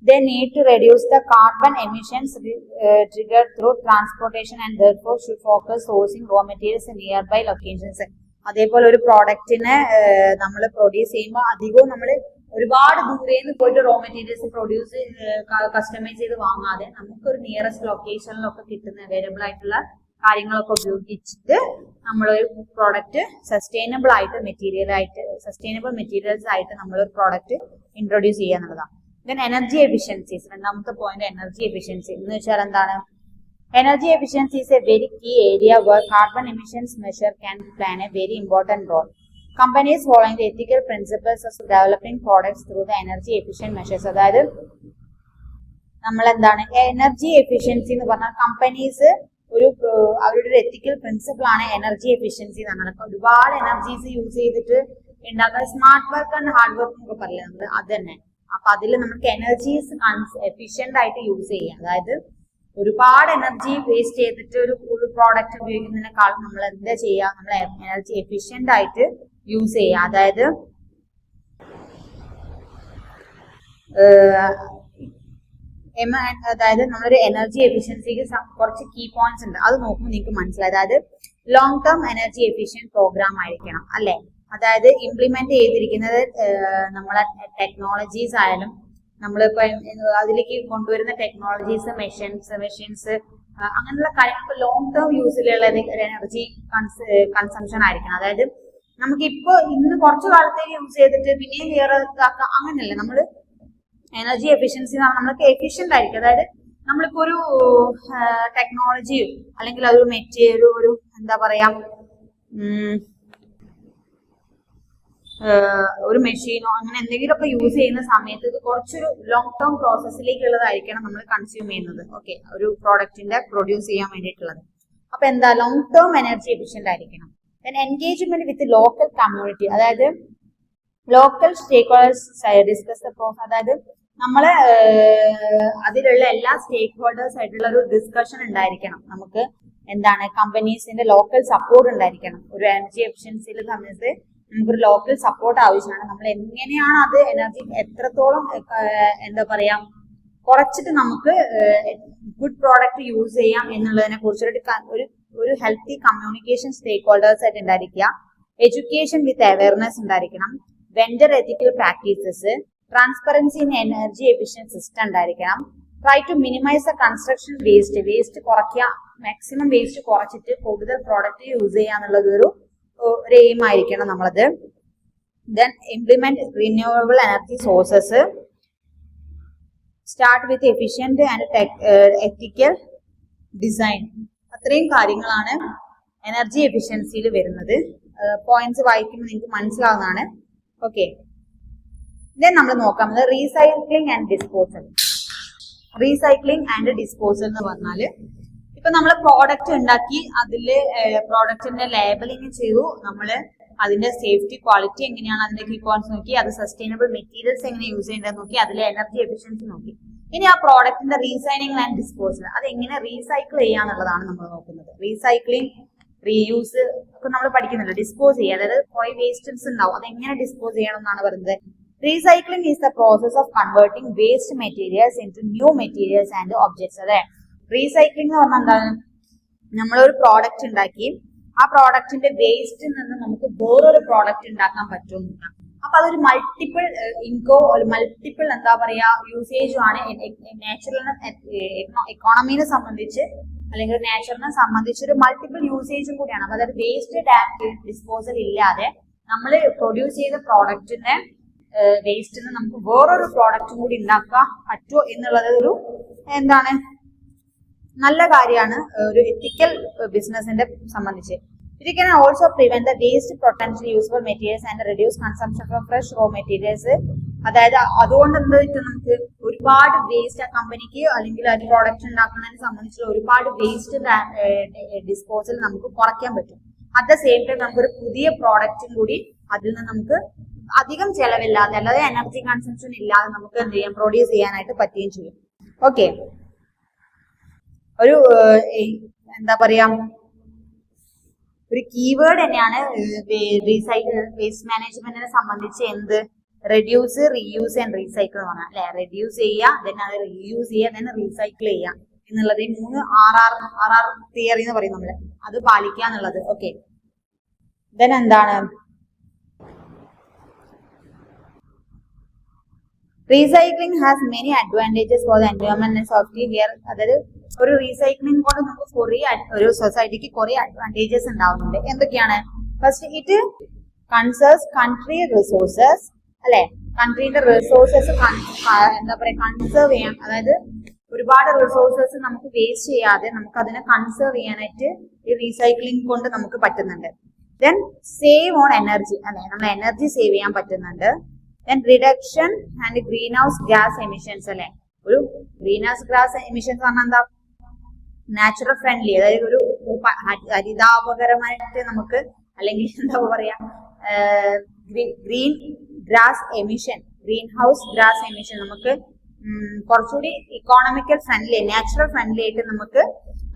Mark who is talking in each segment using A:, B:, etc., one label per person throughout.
A: They need to reduce the carbon emissions triggered through transportation and therefore should focus sourcing raw materials in nearby locations. അതേപോലെ ഒരു പ്രോഡക്റ്റിനെ നമ്മൾ produce ചെയ്യുമ്പോൾ അധികവും നമ്മൾ ഒരുപാട് ദൂരേന്ന് പോയിട്ട് റോ മെറ്റീരിയൽസ് കസ്റ്റമൈസ് ചെയ്ത് വാങ്ങാതെ നമുക്കൊരു നിയറസ്റ്റ് ലൊക്കേഷനിലൊക്കെ കിട്ടുന്ന അവൈലബിൾ ആയിട്ടുള്ള കാര്യങ്ങളൊക്കെ ഉപയോഗിച്ചിട്ട് നമ്മളൊരു പ്രോഡക്റ്റ് സസ്റ്റൈനബിൾ മെറ്റീരിയൽസ് ആയിട്ട് നമ്മളൊരു പ്രോഡക്റ്റ് ഇൻട്രൊഡ്യൂസ് ചെയ്യുക എന്നുള്ളതാണ്. Then energy efficiencies. രണ്ടാമത്തെ പോയിന്റ് എനർജി എഫിഷ്യൻസി എന്ന് വെച്ചാൽ എന്താണ്? Energy efficiency is a very key area where carbon emissions measure can play a very important role. Companies following the ethical principles of developing products through the energy efficient measures. അതായത് നമ്മൾ എന്താണ് energy efficiency എന്ന് പറഞ്ഞാൽ companies അവരുടെ എത്തിക്കൽ principle ആണ് energy efficiency എന്ന് പറഞ്ഞാൽ ഒരുപാട് എനർജീസ് യൂസ് ചെയ്തിട്ട് ഉണ്ടാക്കുന്ന smart work and hard work എന്നൊക്കെ പറയില്ല നമ്മൾ അത് തന്നെ. അപ്പൊ അതിൽ നമുക്ക് എനർജീസ് എഫിഷ്യന്റ് ആയിട്ട് യൂസ് ചെയ്യാം. അതായത് ഒരുപാട് എനർജി വേസ്റ്റ് ചെയ്തിട്ട് ഒരു പ്രോഡക്റ്റ് ഉപയോഗിക്കുന്നതിനേക്കാൾ നമ്മൾ എന്താ ചെയ്യുക, നമ്മൾ എനർജി എഫിഷ്യന്റ് ആയിട്ട് യൂസ് ചെയ്യുക. അതായത് നമ്മളൊരു എനർജി എഫിഷ്യൻസിക്ക് കുറച്ച് കീ പോയിന്റ്സ് ഉണ്ട്, അത് നോക്കുമ്പോൾ നിങ്ങൾക്ക് മനസ്സിലായി. അതായത് long term energy efficient program ആയിരിക്കണം അല്ലെ. അതായത് ഇംപ്ലിമെന്റ് ചെയ്തിരിക്കുന്നത് നമ്മളെ ടെക്നോളജീസ് ആയാലും നമ്മളിപ്പോ അതിലേക്ക് കൊണ്ടുവരുന്ന ടെക്നോളജീസ് മെഷീൻസ് അങ്ങനെയുള്ള കാര്യങ്ങൾക്ക് ലോങ് ടേം യൂസിലുള്ള എനർജി കൺസംഷൻ ആയിരിക്കണം. അതായത് നമുക്കിപ്പോ ഇന്ന് കുറച്ചു കാലത്തേക്ക് യൂസ് ചെയ്തിട്ട് പിന്നെയും വേറെ ഇതാക്കാം അങ്ങനെയല്ല. നമ്മൾ എനർജി എഫിഷ്യൻസി എന്ന് പറഞ്ഞാൽ നമ്മൾക്ക് എഫിഷ്യന്റ് ആയിരിക്കും. അതായത് നമ്മളിപ്പോ ഒരു ടെക്നോളജിയോ അല്ലെങ്കിൽ അതൊരു ഒരു എന്താ പറയാ ഒരു മെഷീനോ അങ്ങനെ എന്തെങ്കിലുമൊക്കെ യൂസ് ചെയ്യുന്ന സമയത്ത് ഇത് കുറച്ചൊരു ലോങ് ടേം പ്രോസസ്സിലേക്കുള്ളതായിരിക്കണം നമ്മൾ കൺസ്യൂം ചെയ്യുന്നത്. ഓക്കെ, ഒരു പ്രോഡക്റ്റിന്റെ പ്രൊഡ്യൂസ് ചെയ്യാൻ വേണ്ടിയിട്ടുള്ളത്. അപ്പൊ എന്താ ലോങ് ടേം എനർജി എഫിഷ്യന്റ് ആയിരിക്കണം. Then engagement with local community, അതായത് local stakeholders discuss the process. അതായത് നമ്മള് അതിലുള്ള എല്ലാ സ്റ്റേക്ക് ഹോൾഡേഴ്സ് ആയിട്ടുള്ള ഒരു ഡിസ്കഷൻ ഉണ്ടായിരിക്കണം. നമുക്ക് എന്താണ് കമ്പനീസിന്റെ ലോക്കൽ സപ്പോർട്ട് ഉണ്ടായിരിക്കണം. ഒരു എനർജി എഫിഷ്യൻസിയുടെ സമയത്ത് നമുക്കൊരു ലോക്കൽ സപ്പോർട്ട് ആവശ്യമാണ്. നമ്മൾ എങ്ങനെയാണ് അത് എനർജി എത്രത്തോളം എന്താ പറയാ കുറച്ചിട്ട് നമുക്ക് ഗുഡ് പ്രോഡക്റ്റ് യൂസ് ചെയ്യാം എന്നുള്ളതിനെ കുറിച്ചൊരു ഒരു ഹെൽത്തി കമ്മ്യൂണിക്കേഷൻ സ്റ്റേക്ക് ഹോൾഡേഴ്സ് ആയിട്ട് ഉണ്ടായിരിക്കുക. എഡ്യൂക്കേഷൻ വിത്ത് അവയർനെസ് ഉണ്ടായിരിക്കണം. Vendor ethical practices, transparency in energy efficient system ഉണ്ടായിരിക്കണം. Try to minimise the construction waste കുറയ്ക്കുക, മാക്സിമം വേസ്റ്റ് കുറച്ചിട്ട് കൂടുതൽ പ്രോഡക്റ്റ് യൂസ് ചെയ്യുക എന്നുള്ളത് ഒരു എയിം ആയിരിക്കണം നമ്മളത്. Then implement renewable energy sources, start with efficient and ethical design. അത്രയും കാര്യങ്ങളാണ് എനർജി എഫിഷ്യൻസിയിൽ വരുന്നത്. പോയിന്റ്സ് വായിക്കുമ്പോൾ നിങ്ങൾക്ക് മനസ്സിലാവുന്നതാണ്. ഓക്കെ, ദെൻ നമ്മൾ നോക്കാവുന്നത് recycling and disposal. Recycling and disposal എന്ന് പറഞ്ഞാല് ഇപ്പൊ നമ്മൾ പ്രോഡക്റ്റ് ഉണ്ടാക്കി അതില് പ്രോഡക്റ്റിന്റെ ലേബലിംഗ് ചെയ്തു, നമ്മള് അതിന്റെ സേഫ്റ്റി ക്വാളിറ്റി എങ്ങനെയാണ്, അതിന്റെ കീ പോയിന്റ്സ് നോക്കി, അത് സസ്റ്റൈനബിൾ മെറ്റീരിയൽസ് എങ്ങനെ യൂസ് ചെയ്യേണ്ടത് നോക്കി, അതിലെ എനർജി എഫിഷ്യൻസി നോക്കി. ഇനി ആ പ്രോഡക്റ്റിന്റെ റീസൈക്ലിംഗ് ആൻഡ് ഡിസ്പോസൽ അത് എങ്ങനെ റീസൈക്കിൾ ചെയ്യാന്നുള്ളതാണ് നമ്മൾ നോക്കുന്നത്. റീസൈക്ലിംഗ്, റീയൂസ് ഒക്കെ നമ്മൾ പഠിക്കുന്നുണ്ട്. ഡിസ്പോസ് ചെയ്യുക, അതായത് കുറെ വേസ്റ്റ്സ് ഉണ്ടാവും, അതെങ്ങനെ ഡിസ്പോസ് ചെയ്യണം എന്നാണ് പറയുന്നത്. Recycling is the process of converting waste materials into new materials and objects. അതെ, റീസൈക്ലിംഗ് എന്ന് പറഞ്ഞാൽ എന്താണ്? നമ്മളൊരു പ്രോഡക്റ്റ് ഉണ്ടാക്കി ആ പ്രോഡക്റ്റിന്റെ വേസ്റ്റിൽ നിന്ന് നമുക്ക് വേറൊരു പ്രോഡക്റ്റ് ഉണ്ടാക്കാൻ പറ്റും. അപ്പൊ അതൊരു മൾട്ടിപ്പിൾ മൾട്ടിപ്പിൾ എന്താ പറയാ യൂസേജും ആണ്. നാച്ചുറലിനെ എക്കോണമിനെ സംബന്ധിച്ച് അല്ലെങ്കിൽ നാച്ചുറലിനെ സംബന്ധിച്ച് ഒരു മൾട്ടിപ്പിൾ യൂസേജും കൂടിയാണ്. അപ്പൊ അതായത് വേസ്റ്റ് ഡിസ്പോസൽ ഇല്ലാതെ നമ്മൾ പ്രൊഡ്യൂസ് ചെയ്ത പ്രോഡക്റ്റിന്റെ വേസ്റ്റിൽ നിന്ന് നമുക്ക് വേറൊരു പ്രോഡക്റ്റും കൂടി ഉണ്ടാക്കാൻ പറ്റുമോ എന്നുള്ളത് ഒരു എന്താണ് നല്ല കാര്യമാണ് ഒരു എത്തിക്കൽ ബിസിനസിന്റെ സംബന്ധിച്ച്. It can also prevent the waste potentially useful materials and reduce consumption of fresh raw materials. അതായത് അതുകൊണ്ട് എന്താ വെച്ചാൽ നമുക്ക് ഒരുപാട് വേസ്റ്റ് ആ കമ്പനിക്ക് അല്ലെങ്കിൽ ആ പ്രോഡക്റ്റ് ഉണ്ടാക്കുന്നതിനെ സംബന്ധിച്ചുള്ള ഒരുപാട് വേസ്റ്റ് ഡിസ്പോസൽ നമുക്ക് കുറയ്ക്കാൻ പറ്റും. അറ്റ് ദ സെയിം ടൈം നമുക്കൊരു പുതിയ പ്രോഡക്റ്റും കൂടി അതിൽ നിന്ന് നമുക്ക് അധികം ചെലവില്ലാതെ അല്ലാതെ എനർജി കൺസംഷൻ ഇല്ലാതെ നമുക്ക് എന്ത് ചെയ്യാം പ്രൊഡ്യൂസ് ചെയ്യാനായിട്ട് പറ്റുകയും ചെയ്യും. ഓക്കെ, ഒരു എന്താ പറയാ ഒരു കീവേഡ് തന്നെയാണ് റീസൈക്കിൾ വേസ്റ്റ് മാനേജ്മെന്റിനെ സംബന്ധിച്ച് എന്ത് റെഡ്യൂസ്, റീയൂസ് ആൻഡ് റീസൈക്കിൾ എന്ന് പറഞ്ഞാൽ അല്ലെ, റെഡ്യൂസ് ചെയ്യുക, then അത് റീയൂസ് ചെയ്യുക, then റീസൈക്കിൾ ചെയ്യുക എന്നുള്ളത്. ഈ 3 RR തിയറി എന്ന് പറയും നമ്മള്, അത് പാലിക്കുക എന്നുള്ളത്. ഓക്കെ, then എന്താണ് recycling has many advantages for the environment and society here. അതായത് ഒരു റീസൈക്ലിംഗ് കൊണ്ട് നമുക്ക് കുറെ ഒരു സൊസൈറ്റിക്ക് കുറെ അഡ്വാൻറ്റേജസ് ഉണ്ടാവുന്നുണ്ട്. എന്തൊക്കെയാണ്? ഫസ്റ്റ്, ഇറ്റ് കൺസേർവ്സ് കൺട്രി റിസോഴ്സസ് അല്ലെ, കൺട്രീന്റെ റിസോഴ്സസ് എന്താ പറയാ കൺസേർവ് ചെയ്യാൻ, അതായത് ഒരുപാട് റിസോഴ്സസ് നമുക്ക് വേസ്റ്റ് ചെയ്യാതെ നമുക്ക് അതിനെ കൺസേർവ് ചെയ്യാനായിട്ട് ഈ റീസൈക്ലിംഗ് കൊണ്ട് നമുക്ക് പറ്റുന്നുണ്ട്. ദെൻ സേവ് ഓൺ എനർജി അല്ലെ, നമ്മൾ എനർജി സേവ് ചെയ്യാൻ പറ്റുന്നുണ്ട്. Then reduction and green house gas emissions അല്ലെ, ഒരു ഗ്രീൻ ഹൗസ് ഗ്യാസ് എമിഷൻസ് പറഞ്ഞാൽ എന്താ, നാച്ചുറൽ ഫ്രണ്ട്ലി, അതായത് ഒരു ഹരിതാപകരമായിട്ട് നമുക്ക്, അല്ലെങ്കിൽ എന്താ പറയാ green grass emission, green house grass emission നമുക്ക് കുറച്ചുകൂടി ഇക്കോണമിക്കൽ ഫ്രണ്ട്ലി, നാച്ചുറൽ ഫ്രണ്ട്ലി ആയിട്ട് നമുക്ക്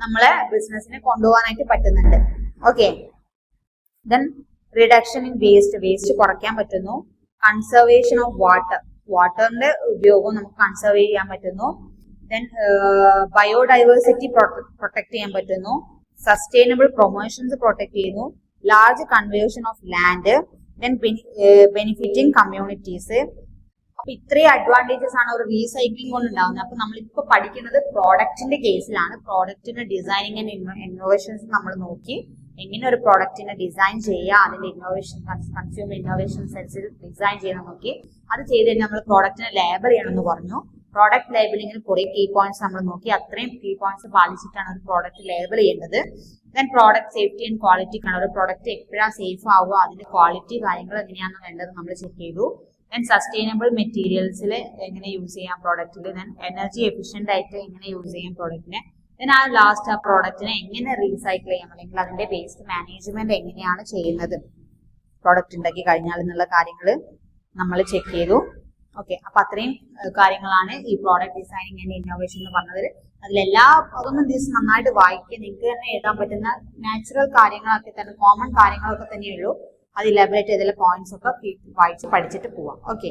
A: നമ്മളെ ബിസിനസിനെ കൊണ്ടുപോകാനായിട്ട് പറ്റുന്നുണ്ട്. Okay, then reduction in waste കുറയ്ക്കാൻ പറ്റുന്നു. കൺസർവേഷൻ ഓഫ് വാട്ടറിന്റെ ഉപയോഗം നമുക്ക് കൺസർവ് ചെയ്യാൻ പറ്റുന്നു. ദെൻ ബയോഡൈവേഴ്സിറ്റി പ്രൊട്ടക്ട് ചെയ്യാൻ പറ്റുന്നു. സസ്റ്റൈനബിൾ പ്രൊമോഷൻസ് പ്രൊട്ടക്ട് ചെയ്യുന്നു. Large conversion of land, then benefiting communities. അപ്പൊ ഇത്രയും അഡ്വാൻറ്റേജസ് ആണ് ഒരു റീസൈക്ലിംഗ് കൊണ്ട് ഉണ്ടാകുന്നത്. അപ്പൊ നമ്മളിപ്പോ പഠിക്കുന്നത് പ്രോഡക്റ്റിന്റെ കേസിലാണ്. പ്രോഡക്റ്റിന്റെ ഡിസൈനിങ് ആൻഡ് ഇന്നോവേഷൻസ് നമ്മൾ നോക്കി, എങ്ങനെ ഒരു പ്രോഡക്റ്റിനെ ഡിസൈൻ ചെയ്യുക, അതിന്റെ ഇന്നോവേഷൻ, കൺസ്യൂമർ ഇന്നോവേഷൻ സെൻസിൽ ഡിസൈൻ ചെയ്യാൻ നോക്കി. അത് ചെയ്ത് കഴിഞ്ഞാൽ നമ്മൾ പ്രോഡക്റ്റിനെ ലേബൽ ചെയ്യണമെന്ന് പറഞ്ഞു. പ്രോഡക്റ്റ് ലേബലിംഗിൽ കുറെ കീ പോയിന്റ്സ് നമ്മൾ നോക്കി. അത്രയും കീ പോയിന്റ്സ് പാലിച്ചിട്ടാണ് ഒരു പ്രോഡക്റ്റ് ലേബൽ ചെയ്യേണ്ടത്. Then product safety and quality ആണ്. ഒരു പ്രോഡക്റ്റ് എപ്പോഴാണ് സേഫ് ആവുക, അതിന്റെ ക്വാളിറ്റി കാര്യങ്ങൾ എങ്ങനെയാണ് വേണ്ടത് നമ്മൾ ചെക്ക് ചെയ്തു. ദെൻ സസ്റ്റൈനബിൾ മെറ്റീരിയൽസിൽ എങ്ങനെ യൂസ് ചെയ്യാം പ്രോഡക്റ്റിൽ. ദെൻ എനർജി എഫിഷ്യന്റ് ആയിട്ട് എങ്ങനെ യൂസ് ചെയ്യാം പ്രോഡക്റ്റിനെ. ദെൻ ആ ലാസ്റ്റ് ആ പ്രോഡക്റ്റിനെ എങ്ങനെ റീസൈക്കിൾ ചെയ്യാം, അല്ലെങ്കിൽ അതിന്റെ വേസ്റ്റ് മാനേജ്മെന്റ് എങ്ങനെയാണ് ചെയ്യുന്നത് പ്രോഡക്റ്റ് ഉണ്ടാക്കി കഴിഞ്ഞാൽ എന്നുള്ള കാര്യങ്ങൾ നമ്മൾ ചെക്ക് ചെയ്തു. ഓക്കെ, അപ്പൊ അത്രയും കാര്യങ്ങളാണ് ഈ പ്രോഡക്റ്റ് ഡിസൈനിങ് ആൻഡ് ഇന്നോവേഷൻ എന്ന് പറഞ്ഞത്. അതിലെല്ലാ അതൊന്നും ദിവസം നന്നായിട്ട് വായിക്കുക, നിങ്ങൾക്ക് തന്നെ എഴുതാൻ പറ്റുന്ന നാച്ചുറൽ കാര്യങ്ങളൊക്കെ തന്നെ, കോമൺ കാര്യങ്ങളൊക്കെ തന്നെയുള്ളൂ. അത് ഇലാബറേറ്റ് ചെയ്തുള്ള പോയിന്റ്സ് ഒക്കെ വായിച്ച് പഠിച്ചിട്ട് പോവാം. ഓക്കെ.